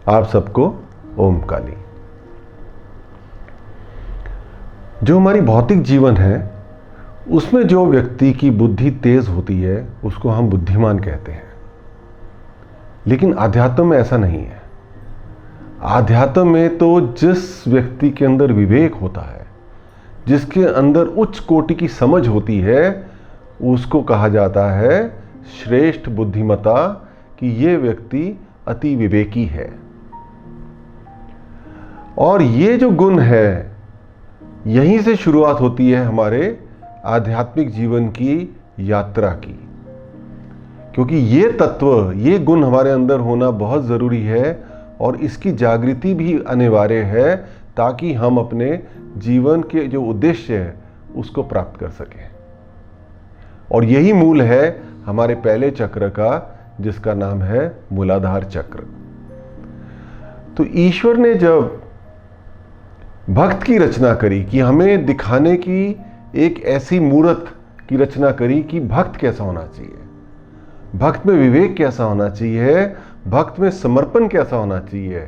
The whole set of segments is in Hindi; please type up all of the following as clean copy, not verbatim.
आप सबको ओम काली। जो हमारी भौतिक जीवन है उसमें जो व्यक्ति की बुद्धि तेज होती है उसको हम बुद्धिमान कहते हैं, लेकिन आध्यात्म में ऐसा नहीं है। आध्यात्म में तो जिस व्यक्ति के अंदर विवेक होता है, जिसके अंदर उच्च कोटि की समझ होती है, उसको कहा जाता है श्रेष्ठ बुद्धिमता, कि ये व्यक्ति अति विवेकी है। और ये जो गुण है, यहीं से शुरुआत होती है हमारे आध्यात्मिक जीवन की यात्रा की, क्योंकि ये तत्व, ये गुण हमारे अंदर होना बहुत ज़रूरी है और इसकी जागृति भी अनिवार्य है, ताकि हम अपने जीवन के जो उद्देश्य है उसको प्राप्त कर सकें। और यही मूल है हमारे पहले चक्र का, जिसका नाम है मूलाधार चक्र। तो ईश्वर ने जब भक्त की रचना करी, कि हमें दिखाने की एक ऐसी मूर्त की रचना करी कि भक्त कैसा होना चाहिए, भक्त में विवेक कैसा होना चाहिए, भक्त में समर्पण कैसा होना चाहिए,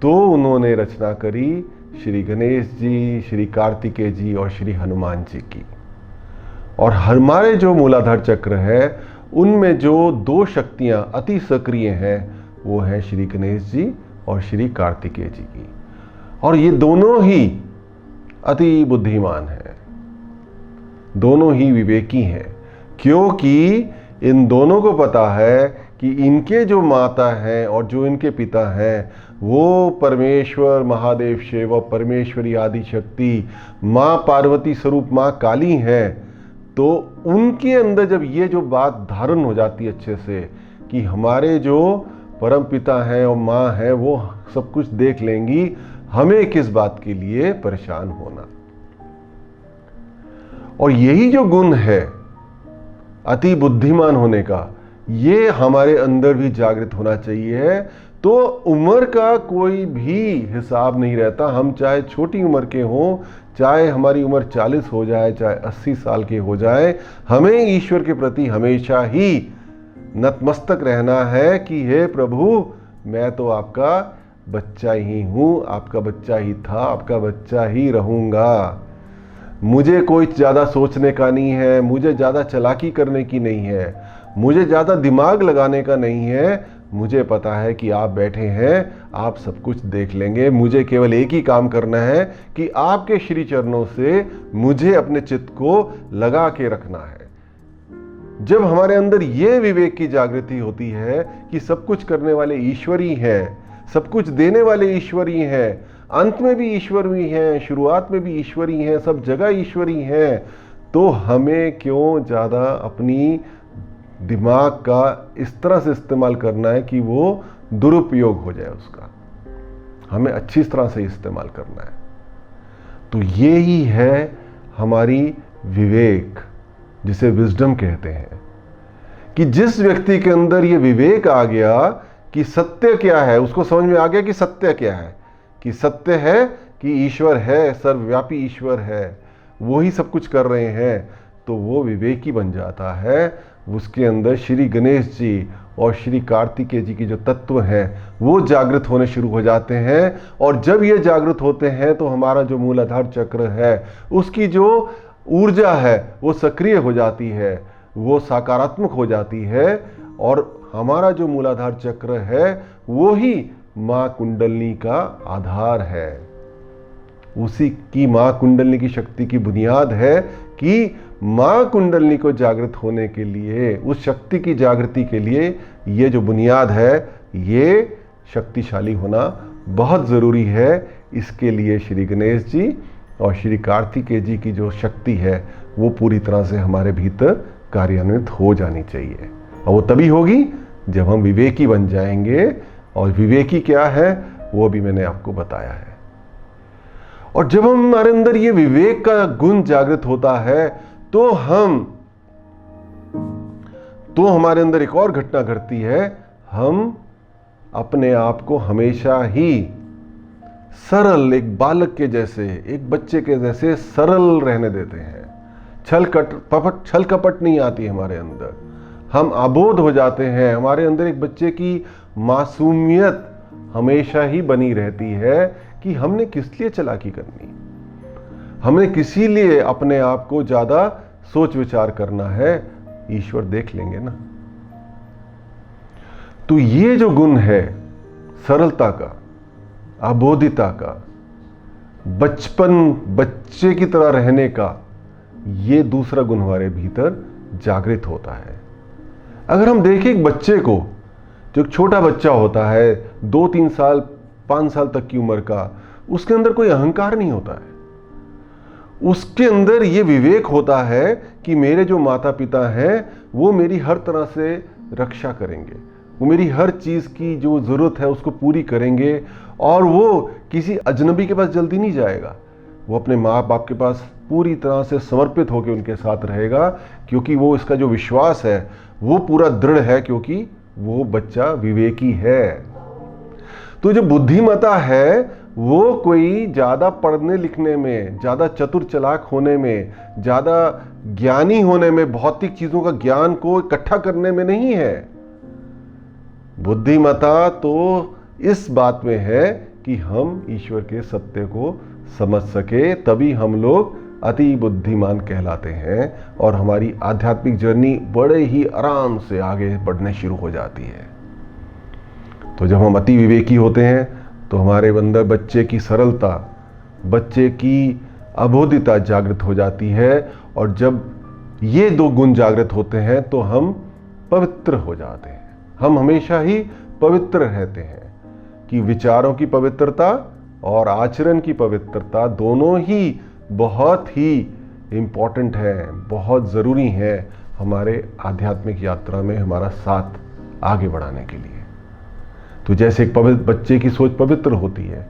तो उन्होंने रचना करी श्री गणेश जी, श्री कार्तिकेय जी और श्री हनुमान जी की। और हमारे जो मूलाधार चक्र है, उनमें जो दो शक्तियां अति सक्रिय हैं, वो है श्री गणेश जी और श्री कार्तिकेय जी की। और ये दोनों ही अति बुद्धिमान हैं, दोनों ही विवेकी हैं, क्योंकि इन दोनों को पता है कि इनके जो माता हैं और जो इनके पिता हैं, वो परमेश्वर महादेव शिव और परमेश्वरी आदि शक्ति माँ पार्वती स्वरूप माँ काली हैं। तो उनके अंदर जब ये जो बात धारण हो जाती है अच्छे से, कि हमारे जो परम पिता हैं और माँ हैं वो सब कुछ देख लेंगी, हमें किस बात के लिए परेशान होना। और यही जो गुण है अति बुद्धिमान होने का, ये हमारे अंदर भी जागृत होना चाहिए। तो उम्र का कोई भी हिसाब नहीं रहता। हम चाहे छोटी उम्र के हों, चाहे हमारी उम्र 40 हो जाए, चाहे 80 साल के हो जाए, हमें ईश्वर के प्रति हमेशा ही नतमस्तक रहना है कि हे प्रभु, मैं तो आपका बच्चा ही हूँ, आपका बच्चा ही था, आपका बच्चा ही रहूँगा। मुझे कोई ज़्यादा सोचने का नहीं है, मुझे ज़्यादा चालाकी करने की नहीं है, मुझे ज़्यादा दिमाग लगाने का नहीं है। मुझे पता है कि आप बैठे हैं, आप सब कुछ देख लेंगे। मुझे केवल एक ही काम करना है कि आपके श्री चरणों से मुझे अपने चित्त को लगा के रखना है। जब हमारे अंदर ये विवेक की जागृति होती है कि सब कुछ करने वाले ईश्वर ही हैं, सब कुछ देने वाले ईश्वर ही हैं, अंत में भी ईश्वर ही हैं, शुरुआत में भी ईश्वर ही हैं, सब जगह ईश्वर ही हैं, तो हमें क्यों ज़्यादा अपनी दिमाग का इस तरह से इस्तेमाल करना है कि वो दुरुपयोग हो जाए उसका। हमें अच्छी तरह से इस्तेमाल करना है। तो ये ही है हमारी विवेक, जिसे विजडम कहते हैं, कि जिस व्यक्ति के अंदर ये विवेक आ गया कि सत्य क्या है, उसको समझ में आ गया कि सत्य क्या है, कि सत्य है कि ईश्वर है, सर्वव्यापी ईश्वर है, वो ही सब कुछ कर रहे हैं, तो वो विवेकी बन जाता है। उसके अंदर श्री गणेश जी और श्री कार्तिकेय जी की जो तत्व हैं वो जागृत होने शुरू हो जाते हैं। और जब ये जागृत होते हैं तो हमारा जो मूलाधार चक्र है उसकी जो ऊर्जा है वो सक्रिय हो जाती है, वो सकारात्मक हो जाती है। और हमारा जो मूलाधार चक्र है वो ही माँ कुंडलिनी का आधार है, उसी की माँ कुंडलिनी की शक्ति की बुनियाद है कि माँ कुंडलिनी को जागृत होने के लिए, उस शक्ति की जागृति के लिए ये जो बुनियाद है, ये शक्तिशाली होना बहुत ज़रूरी है। इसके लिए श्री गणेश जी और श्री कार्तिकेय जी की जो शक्ति है वो पूरी तरह से हमारे भीतर कार्यान्वित हो जानी चाहिए। और वो तभी होगी जब हम विवेकी बन जाएंगे। और विवेकी क्या है वो भी मैंने आपको बताया है। और जब हमारे अंदर ये विवेक का गुण जागृत होता है तो हमारे अंदर एक और घटना घटती है। हम अपने आप को हमेशा ही सरल, एक बालक के जैसे, एक बच्चे के जैसे सरल रहने देते हैं। छल कपट नहीं आती हमारे अंदर। हम अबोध हो जाते हैं। हमारे अंदर एक बच्चे की मासूमियत हमेशा ही बनी रहती है कि हमने किस लिए चालाकी करनी, हमने किसी लिए अपने आप को ज्यादा सोच विचार करना है, ईश्वर देख लेंगे ना। तो ये जो गुण है सरलता का, अबोधिता का, बच्चे की तरह रहने का, ये दूसरा गुण हमारे भीतर जागृत होता है। अगर हम देखें एक बच्चे को, जो एक छोटा बच्चा होता है 2-3 साल 5 साल तक की उम्र का, उसके अंदर कोई अहंकार नहीं होता है। उसके अंदर ये विवेक होता है कि मेरे जो माता पिता हैं वो मेरी हर तरह से रक्षा करेंगे, वो मेरी हर चीज की जो जरूरत है उसको पूरी करेंगे, और वो किसी अजनबी के पास जल्दी नहीं जाएगा, वो अपने माँ बाप के पास पूरी तरह से समर्पित होकर उनके साथ रहेगा, क्योंकि वो इसका जो विश्वास है वो पूरा दृढ़ है, क्योंकि वो बच्चा विवेकी है। तो जो बुद्धिमता है वो कोई ज्यादा पढ़ने लिखने में, ज्यादा चतुर चालाक होने में, ज्यादा ज्ञानी होने में, भौतिक चीजों का ज्ञान को इकट्ठा करने में नहीं है। बुद्धिमता तो इस बात में है कि हम ईश्वर के सत्य को समझ सके, तभी हम लोग अति बुद्धिमान कहलाते हैं और हमारी आध्यात्मिक जर्नी बड़े ही आराम से आगे बढ़ने शुरू हो जाती है। तो जब हम अति विवेकी होते हैं तो हमारे अंदर बच्चे की सरलता, बच्चे की अबोधिता जागृत हो जाती है, और जब ये 2 गुण जागृत होते हैं तो हम पवित्र हो जाते हैं। हम हमेशा ही पवित्र रहते हैं, कि विचारों की पवित्रता और आचरण की पवित्रता दोनों ही बहुत ही इम्पोर्टेंट है, बहुत ज़रूरी है हमारे आध्यात्मिक यात्रा में हमारा साथ आगे बढ़ाने के लिए। तो जैसे एक बच्चे की सोच पवित्र होती है,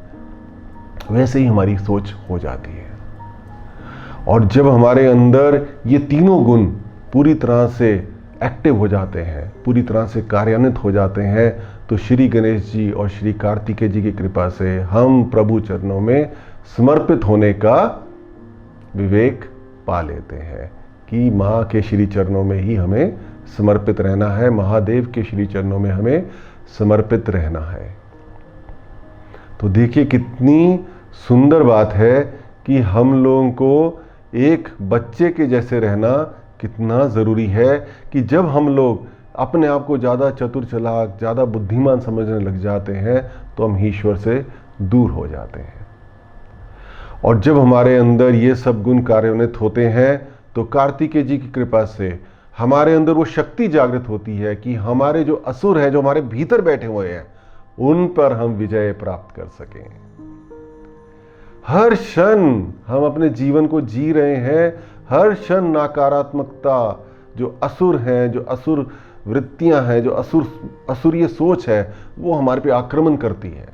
वैसे ही हमारी सोच हो जाती है। और जब हमारे अंदर ये तीनों गुण पूरी तरह से एक्टिव हो जाते हैं, पूरी तरह से कार्यान्वित हो जाते हैं, तो श्री गणेश जी और श्री कार्तिकेय जी की कृपा से हम प्रभु चरणों में समर्पित होने का विवेक पा लेते हैं कि माँ के श्री चरणों में ही हमें समर्पित रहना है, महादेव के श्री चरणों में हमें समर्पित रहना है। तो देखिए कितनी सुंदर बात है कि हम लोगों को एक बच्चे के जैसे रहना कितना ज़रूरी है, कि जब हम लोग अपने आप को ज़्यादा चतुर चालाक, ज़्यादा बुद्धिमान समझने लग जाते हैं तो हम ईश्वर से दूर हो जाते हैं। और जब हमारे अंदर ये सब गुण कार्यान्वित होते हैं तो कार्तिकेय जी की कृपा से हमारे अंदर वो शक्ति जागृत होती है कि हमारे जो असुर हैं, जो हमारे भीतर बैठे हुए हैं, उन पर हम विजय प्राप्त कर सकें। हर क्षण हम अपने जीवन को जी रहे हैं, हर क्षण नकारात्मकता, जो असुर हैं, जो असुर वृत्तियां हैं, जो असुरीय सोच है, वो हमारे पे आक्रमण करती है,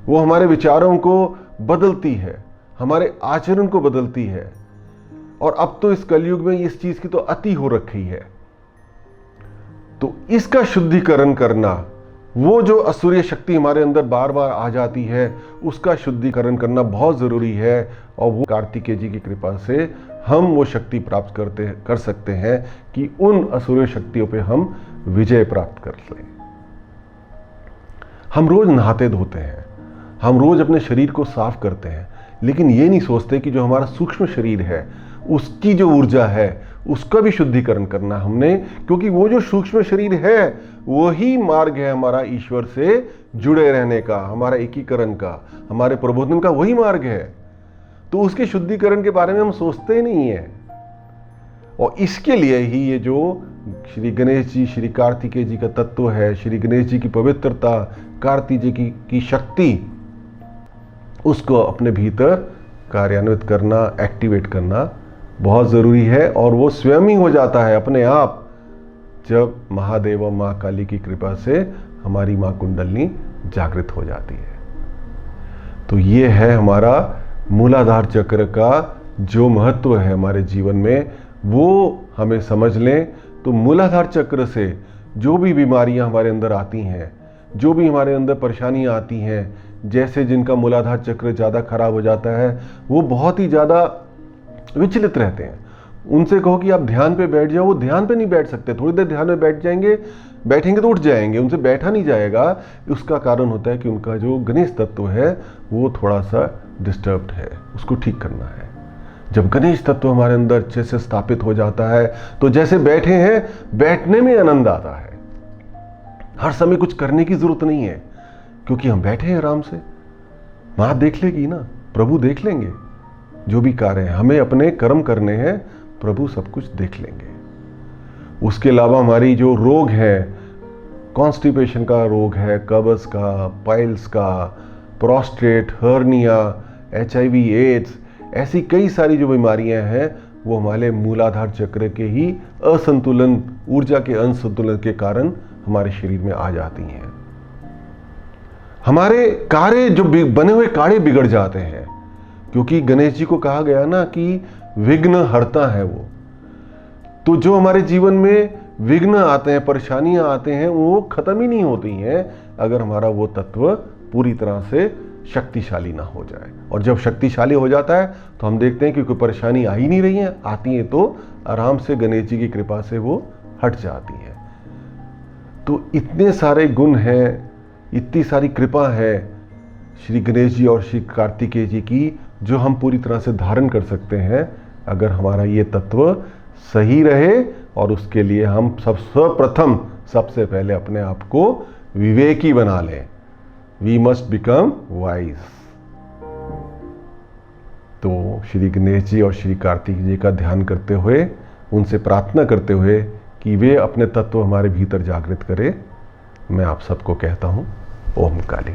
वो हमारे विचारों को बदलती है, हमारे आचरण को बदलती है। और अब तो इस कलयुग में इस चीज की तो अति हो रखी है। तो इसका शुद्धिकरण करना, वो जो असुरीय शक्ति हमारे अंदर बार बार आ जाती है, उसका शुद्धिकरण करना बहुत जरूरी है। और वो कार्तिकेय जी की कृपा से हम वो शक्ति प्राप्त कर सकते हैं कि उन असुरीय शक्तियों पे हम विजय प्राप्त कर लें। हम रोज नहाते धोते हैं, हम रोज अपने शरीर को साफ करते हैं, लेकिन ये नहीं सोचते कि जो हमारा सूक्ष्म शरीर है उसकी जो ऊर्जा है उसका भी शुद्धिकरण करना हमने, क्योंकि वो जो सूक्ष्म शरीर है वही मार्ग है हमारा ईश्वर से जुड़े रहने का, हमारा एकीकरण का, हमारे प्रबोधन का वही मार्ग है। तो उसके शुद्धिकरण के बारे में हम सोचते ही नहीं है। और इसके लिए ही ये जो श्री गणेश जी, श्री कार्तिकेय जी का तत्व है, श्री गणेश जी की पवित्रता, कार्तिकेय जी की शक्ति, उसको अपने भीतर कार्यान्वित करना, एक्टिवेट करना बहुत ज़रूरी है। और वो स्वयं ही हो जाता है अपने आप, जब महादेव और माँ काली की कृपा से हमारी माँ कुंडलिनी जागृत हो जाती है। तो ये है हमारा मूलाधार चक्र का जो महत्व है हमारे जीवन में, वो हमें समझ लें तो मूलाधार चक्र से जो भी बीमारियां हमारे अंदर आती हैं, जो भी हमारे अंदर परेशानियां आती हैं, जैसे जिनका मूलाधार चक्र ज़्यादा खराब हो जाता है वो बहुत ही ज़्यादा विचलित रहते हैं। उनसे कहो कि आप ध्यान पे बैठ जाओ, वो ध्यान पे नहीं बैठ सकते। थोड़ी देर ध्यान में बैठ जाएंगे, बैठेंगे तो उठ जाएंगे, उनसे बैठा नहीं जाएगा। उसका कारण होता है कि उनका जो गणेश तत्व है वो थोड़ा सा डिस्टर्ब्ड है, उसको ठीक करना है। जब गणेश तत्व हमारे अंदर अच्छे से स्थापित हो जाता है तो जैसे बैठे हैं, बैठने में आनंद आता है। हर समय कुछ करने की जरूरत नहीं है, क्योंकि हम बैठे हैं आराम से। मां देख लेगी ना, प्रभु देख लेंगे जो भी कार्य है। हमें अपने कर्म करने हैं, प्रभु सब कुछ देख लेंगे। उसके अलावा हमारी जो रोग है, कॉन्स्टिपेशन का रोग है, कब्ज का, पाइल्स का, प्रोस्टेट, हर्निया, HIV, एड्स, ऐसी कई सारी जो बीमारियां हैं वो हमारे मूलाधार चक्र के ही असंतुलन, ऊर्जा के असंतुलन के कारण हमारे शरीर में आ जाती हैं। हमारे कार्य जो बने हुए कार्य बिगड़ जाते हैं, क्योंकि गणेश जी को कहा गया ना कि विघ्न हरता है वो। तो जो हमारे जीवन में विघ्न आते हैं, परेशानियां आते हैं, वो खत्म ही नहीं होती हैं अगर हमारा वो तत्व पूरी तरह से शक्तिशाली ना हो जाए। और जब शक्तिशाली हो जाता है तो हम देखते हैं कि कोई परेशानी आ ही नहीं रही है, आती है तो आराम से गणेश जी की कृपा से वो हट जाती है। तो इतने सारे गुण हैं, इतनी सारी कृपा है श्री गणेश जी और श्री कार्तिकेय जी की, जो हम पूरी तरह से धारण कर सकते हैं अगर हमारा ये तत्व सही रहे। और उसके लिए हम सर्वप्रथम सबसे पहले अपने आप को विवेकी बना लें। We must become wise. तो श्री गणेश जी और श्री कार्तिक जी का ध्यान करते हुए, उनसे प्रार्थना करते हुए कि वे अपने तत्व हमारे भीतर जागृत करें, मैं आप सबको कहता हूँ ओम काली।